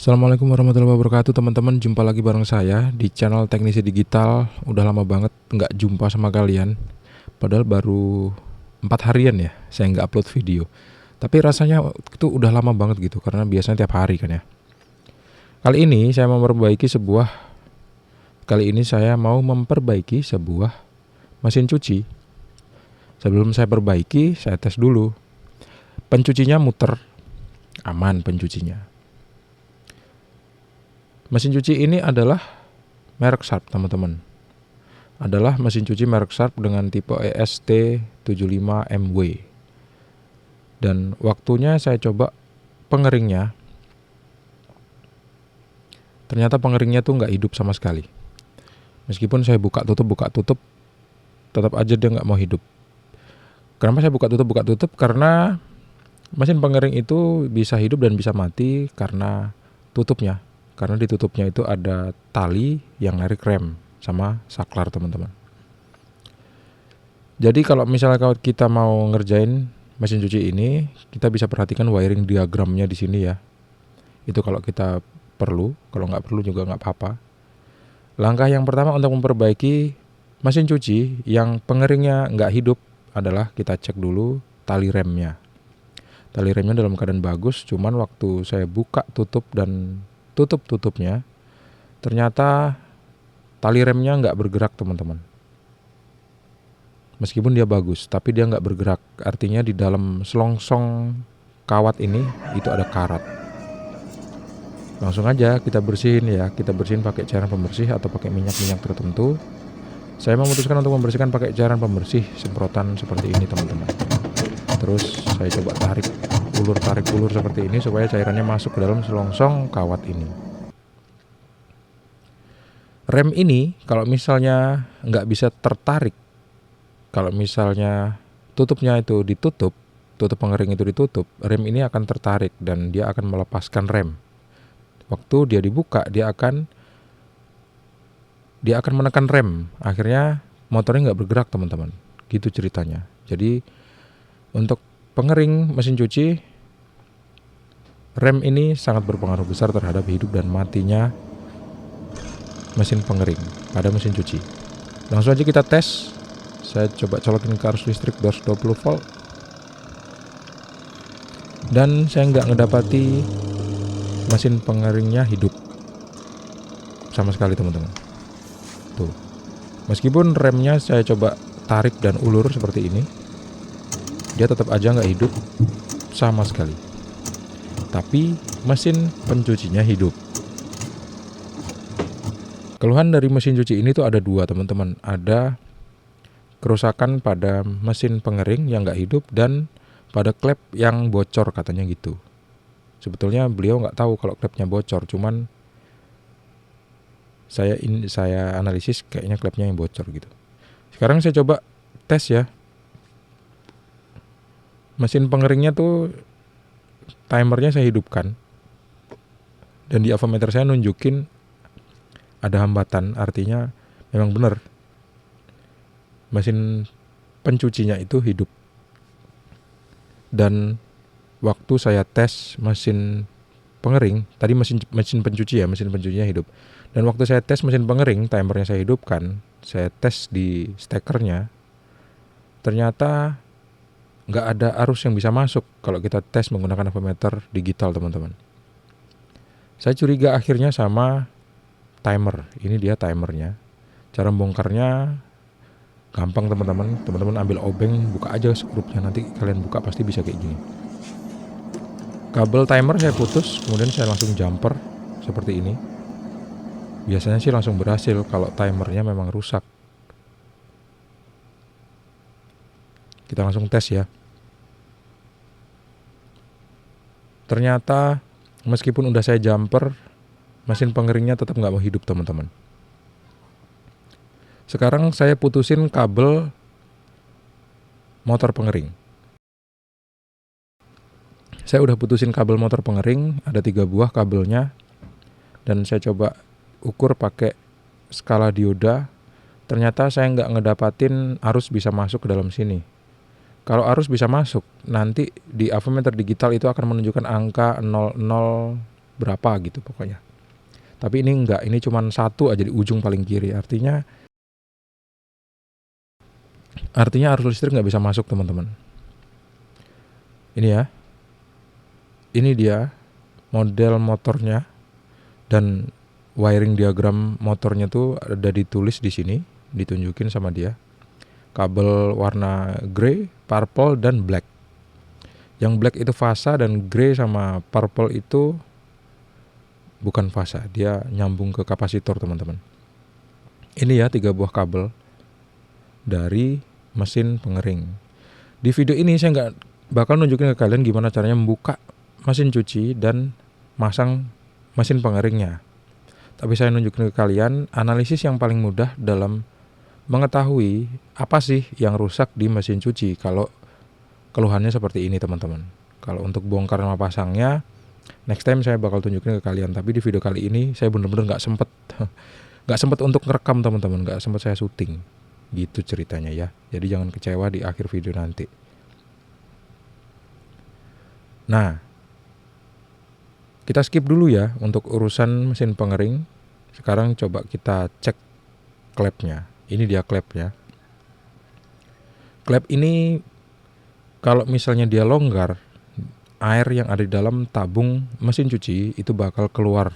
Assalamualaikum warahmatullahi wabarakatuh teman-teman. Jumpa lagi bareng saya di channel Teknisi Digital. Udah lama banget nggak jumpa sama kalian. Padahal baru 4 harian ya saya nggak upload video. Tapi rasanya itu udah lama banget gitu, karena biasanya tiap hari kan ya. Kali ini saya mau memperbaiki sebuah mesin cuci. Sebelum saya perbaiki, saya tes dulu. Pencucinya muter, aman pencucinya. Mesin cuci ini adalah merek Sharp teman-teman. Adalah mesin cuci merek Sharp dengan tipe EST75MW. Dan waktunya saya coba pengeringnya. Ternyata pengeringnya tuh nggak hidup sama sekali. Meskipun saya buka tutup, tetap aja dia nggak mau hidup. Kenapa saya buka tutup? Karena mesin pengering itu bisa hidup dan bisa mati karena tutupnya. Karena di tutupnya itu ada tali yang narik rem sama saklar teman-teman. Jadi kalau misalnya kita mau ngerjain mesin cuci ini, kita bisa perhatikan wiring diagramnya di sini ya. Itu kalau kita perlu, kalau nggak perlu juga nggak apa-apa. Langkah yang pertama untuk memperbaiki mesin cuci yang pengeringnya nggak hidup adalah kita cek dulu tali remnya. Tali remnya dalam keadaan bagus, cuman waktu saya buka tutup dan tutupnya, ternyata tali remnya nggak bergerak teman-teman. Meskipun dia bagus, tapi dia nggak bergerak. Artinya di dalam selongsong kawat ini itu ada karat. Langsung aja kita bersihin ya. Kita bersihin pakai cairan pembersih atau pakai minyak-minyak tertentu. Saya memutuskan untuk membersihkan pakai cairan pembersih semprotan seperti ini teman-teman. Terus saya coba tarik ulur seperti ini supaya cairannya masuk ke dalam selongsong kawat ini. Rem ini kalau misalnya nggak bisa tertarik, kalau misalnya tutupnya itu ditutup, tutup pengering itu ditutup, rem ini akan tertarik dan dia akan melepaskan rem. Waktu dia dibuka, dia akan menekan rem. Akhirnya motornya nggak bergerak teman-teman. Gitu ceritanya. Jadi untuk pengering mesin cuci, rem ini sangat berpengaruh besar terhadap hidup dan matinya mesin pengering pada mesin cuci. Langsung aja kita tes. Saya coba colokin ke arus listrik 220 volt. Dan saya nggak ngedapati mesin pengeringnya hidup sama sekali teman-teman. Tuh. Meskipun remnya saya coba tarik dan ulur seperti ini, dia tetap aja nggak hidup sama sekali. Tapi mesin pencucinya hidup. Keluhan dari mesin cuci ini tuh ada dua teman-teman. Ada kerusakan pada mesin pengering yang nggak hidup dan pada klep yang bocor katanya gitu. Sebetulnya beliau nggak tahu kalau klepnya bocor, cuman saya analisis kayaknya klepnya yang bocor gitu. Sekarang saya coba tes ya. Mesin pengeringnya tuh timernya saya hidupkan. Dan di avometer saya nunjukin ada hambatan, artinya memang benar mesin pencucinya itu hidup. Dan waktu saya tes mesin pengering, tadi mesin pencucinya hidup. Dan waktu saya tes mesin pengering, timernya saya hidupkan, saya tes di stekernya, ternyata nggak ada arus yang bisa masuk kalau kita tes menggunakan avometer digital teman-teman. Saya curiga akhirnya sama timer. Ini dia timernya. Cara bongkarnya gampang teman-teman. Teman-teman ambil obeng, buka aja skrupnya, nanti kalian buka pasti bisa kayak gini. Kabel timer saya putus, kemudian saya langsung jumper seperti ini. Biasanya sih langsung berhasil kalau timernya memang rusak. Kita langsung tes ya. Ternyata meskipun udah saya jumper, mesin pengeringnya tetap nggak mau hidup teman-teman. Sekarang saya putusin kabel motor pengering. Saya udah putusin kabel motor pengering, ada 3 buah kabelnya. Dan saya coba ukur pakai skala dioda. Ternyata saya nggak ngedapatin arus bisa masuk ke dalam sini. Kalau arus bisa masuk, nanti di avometer digital itu akan menunjukkan angka 00 berapa gitu pokoknya. Tapi ini enggak, ini cuma satu aja di ujung paling kiri. Artinya arus listrik nggak bisa masuk teman-teman. Ini ya, ini dia model motornya dan wiring diagram motornya tuh ada ditulis di sini, ditunjukin sama dia. Kabel warna grey, purple dan black. Yang black itu fasa dan grey sama purple itu bukan fasa, dia nyambung ke kapasitor teman-teman. Ini ya 3 buah kabel dari mesin pengering. Di video ini saya nggak bakal nunjukin ke kalian gimana caranya membuka mesin cuci dan masang mesin pengeringnya. Tapi saya nunjukin ke kalian analisis yang paling mudah dalam mengetahui apa sih yang rusak di mesin cuci kalau keluhannya seperti ini teman-teman. Kalau untuk bongkar sama pasangnya next time saya bakal tunjukin ke kalian. Tapi di video kali ini saya bener-bener nggak sempet untuk ngerekam teman-teman, nggak sempet saya syuting. Gitu ceritanya ya. Jadi jangan kecewa di akhir video nanti. Nah, kita skip dulu ya untuk urusan mesin pengering. Sekarang coba kita cek klepnya. Ini dia klepnya. Klep ini kalau misalnya dia longgar, air yang ada di dalam tabung mesin cuci itu bakal keluar.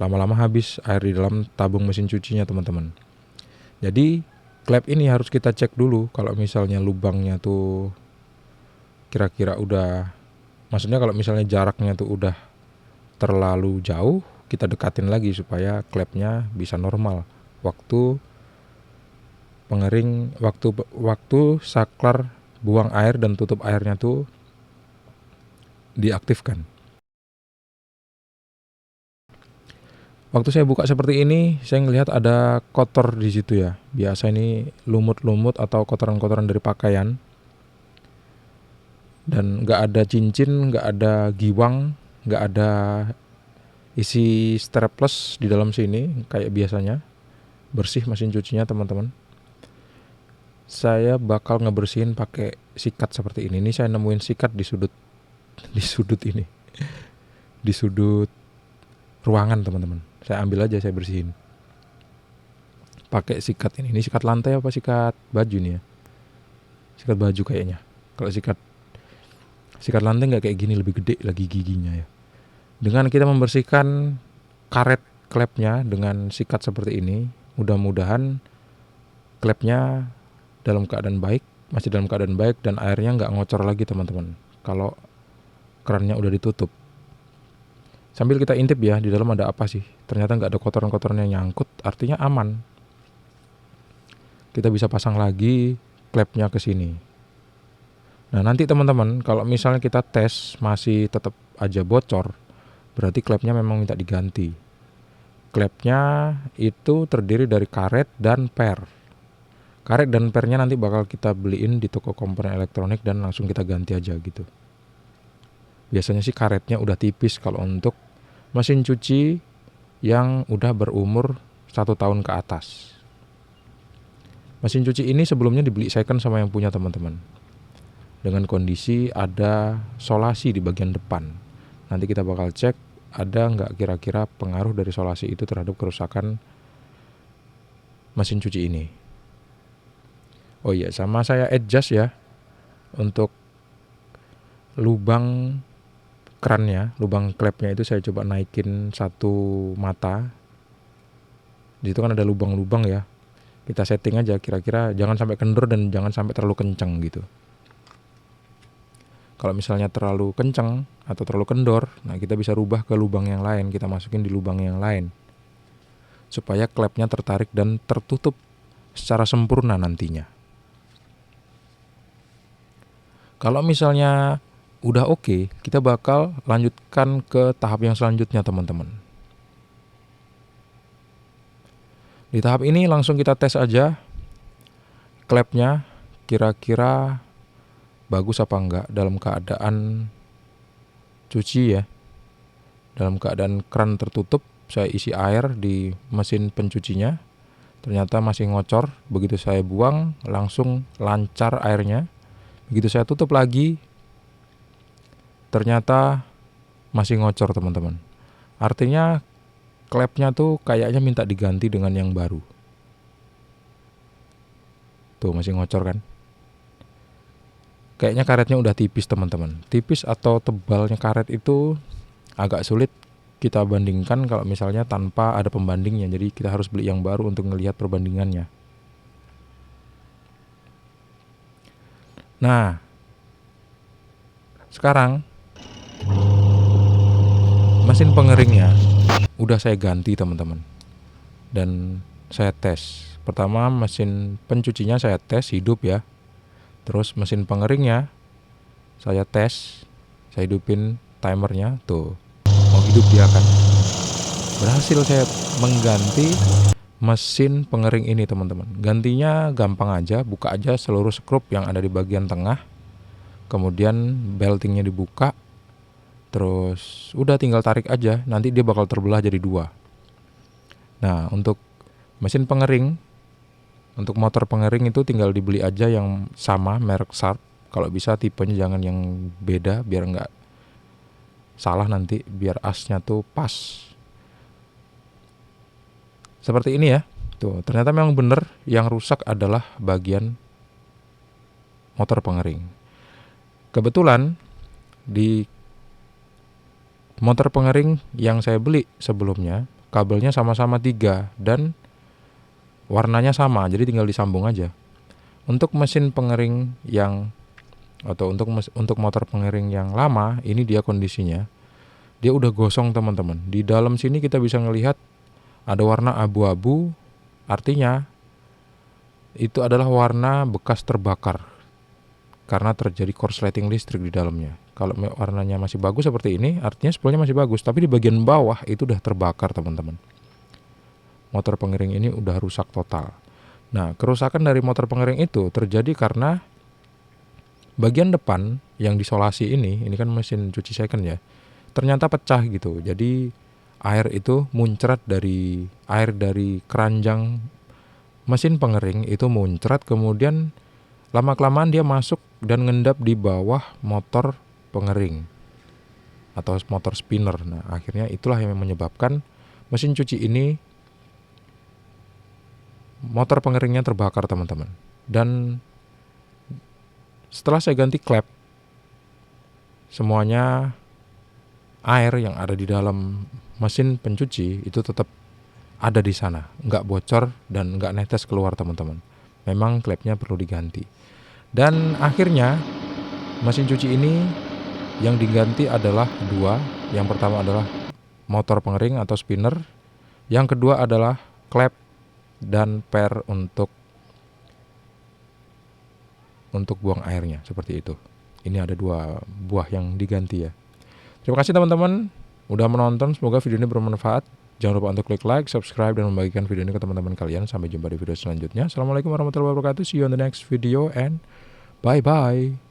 Lama-lama habis air di dalam tabung mesin cucinya teman-teman. Jadi klep ini harus kita cek dulu kalau misalnya lubangnya tuh kira-kira udah, maksudnya kalau misalnya jaraknya tuh udah terlalu jauh, kita dekatin lagi supaya klepnya bisa normal. Waktu pengering, waktu saklar buang air dan tutup airnya tuh diaktifkan. Waktu saya buka seperti ini, saya ngelihat ada kotor di situ ya. Biasa ini lumut-lumut atau kotoran-kotoran dari pakaian. Dan nggak ada cincin, nggak ada giwang, nggak ada isi strapless di dalam sini kayak biasanya. Bersih mesin cucinya teman-teman. Saya bakal ngebersihin pakai sikat seperti ini. Ini saya nemuin sikat di sudut ini. Di sudut ruangan teman-teman. Saya ambil aja, saya bersihin. Pakai sikat ini. Ini sikat lantai apa sikat baju nih ya? Sikat baju kayaknya. Kalau sikat lantai nggak kayak gini, lebih gede lagi giginya ya. Dengan kita membersihkan karet klepnya dengan sikat seperti ini, mudah-mudahan klepnya dalam keadaan baik, masih dalam keadaan baik dan airnya nggak ngocor lagi teman-teman. Kalau kerannya udah ditutup. Sambil kita intip ya, di dalam ada apa sih. Ternyata nggak ada kotoran-kotoran yang nyangkut, artinya aman. Kita bisa pasang lagi klepnya ke sini. Nah nanti teman-teman, kalau misalnya kita tes masih tetap aja bocor, berarti klepnya memang minta diganti. Klepnya itu terdiri dari karet dan per. Karet dan pernya nanti bakal kita beliin di toko komponen elektronik dan langsung kita ganti aja gitu. Biasanya sih karetnya udah tipis kalau untuk mesin cuci yang udah berumur 1 tahun ke atas. Mesin cuci ini sebelumnya dibeli second sama yang punya teman-teman. Dengan kondisi ada solasi di bagian depan. Nanti kita bakal cek ada nggak kira-kira pengaruh dari solasi itu terhadap kerusakan mesin cuci ini. Oh iya, sama saya adjust ya untuk lubang kerannya, lubang klepnya itu saya coba naikin 1 mata. Di situ kan ada lubang-lubang ya. Kita setting aja kira-kira jangan sampai kendor dan jangan sampai terlalu kencang gitu. Kalau misalnya terlalu kencang atau terlalu kendor, nah kita bisa rubah ke lubang yang lain, kita masukin di lubang yang lain. Supaya klepnya tertarik dan tertutup secara sempurna nantinya. Kalau misalnya udah oke, kita bakal lanjutkan ke tahap yang selanjutnya teman-teman. Di tahap ini langsung kita tes aja klepnya kira-kira bagus apa enggak dalam keadaan cuci ya. Dalam keadaan keran tertutup, saya isi air di mesin pencucinya. Ternyata masih ngocor, begitu saya buang langsung lancar airnya. Begitu saya tutup lagi, ternyata masih ngocor teman-teman. Artinya klepnya tuh kayaknya minta diganti dengan yang baru. Tuh masih ngocor kan. Kayaknya karetnya udah tipis teman-teman. Tipis atau tebalnya karet itu agak sulit kita bandingkan kalau misalnya tanpa ada pembandingnya. Jadi kita harus beli yang baru untuk ngelihat perbandingannya. Nah, sekarang mesin pengeringnya udah saya ganti teman-teman. Dan saya tes. Pertama mesin pencucinya saya tes hidup ya. Terus mesin pengeringnya saya tes, saya hidupin timernya, tuh mau hidup dia kan. Berhasil saya mengganti mesin pengering ini teman-teman. Gantinya gampang aja, buka aja seluruh skrup yang ada di bagian tengah. Kemudian beltingnya dibuka. Terus udah tinggal tarik aja, nanti dia bakal terbelah jadi 2. Nah, untuk mesin pengering, untuk motor pengering itu tinggal dibeli aja yang sama, merek Sharp. Kalau bisa tipenya jangan yang beda biar nggak salah nanti, biar asnya tuh pas. Seperti ini ya. Tuh, ternyata memang bener yang rusak adalah bagian motor pengering. Kebetulan di motor pengering yang saya beli sebelumnya, kabelnya sama-sama 3 dan warnanya sama, jadi tinggal disambung aja. Untuk mesin pengering yang atau untuk motor pengering yang lama, ini dia kondisinya. Dia udah gosong teman-teman. Di dalam sini kita bisa ngelihat ada warna abu-abu, artinya itu adalah warna bekas terbakar karena terjadi korsleting listrik di dalamnya. Kalau warnanya masih bagus seperti ini, artinya spoolnya masih bagus, tapi di bagian bawah itu udah terbakar teman-teman. Motor pengering ini udah rusak total. Nah, kerusakan dari motor pengering itu terjadi karena bagian depan yang disolasi ini kan mesin cuci second ya, ternyata pecah gitu. Jadi air itu muncrat dari keranjang mesin pengering itu muncrat, kemudian lama-kelamaan dia masuk dan ngendap di bawah motor pengering atau motor spinner. Nah, akhirnya itulah yang menyebabkan mesin cuci ini, motor pengeringnya terbakar teman-teman. Dan setelah saya ganti klep, semuanya air yang ada di dalam mesin pencuci itu tetap ada di sana, nggak bocor dan nggak netes keluar teman-teman. Memang klepnya perlu diganti. Dan akhirnya mesin cuci ini yang diganti adalah 2. Yang pertama adalah motor pengering atau spinner. Yang kedua adalah klep dan per untuk buang airnya, seperti itu. Ini ada 2 buah yang diganti ya. Terima kasih teman-teman udah menonton, semoga video ini bermanfaat. Jangan lupa untuk klik like, subscribe, dan membagikan video ini ke teman-teman kalian. Sampai jumpa di video selanjutnya. Assalamualaikum warahmatullahi wabarakatuh. See you on the next video and bye-bye.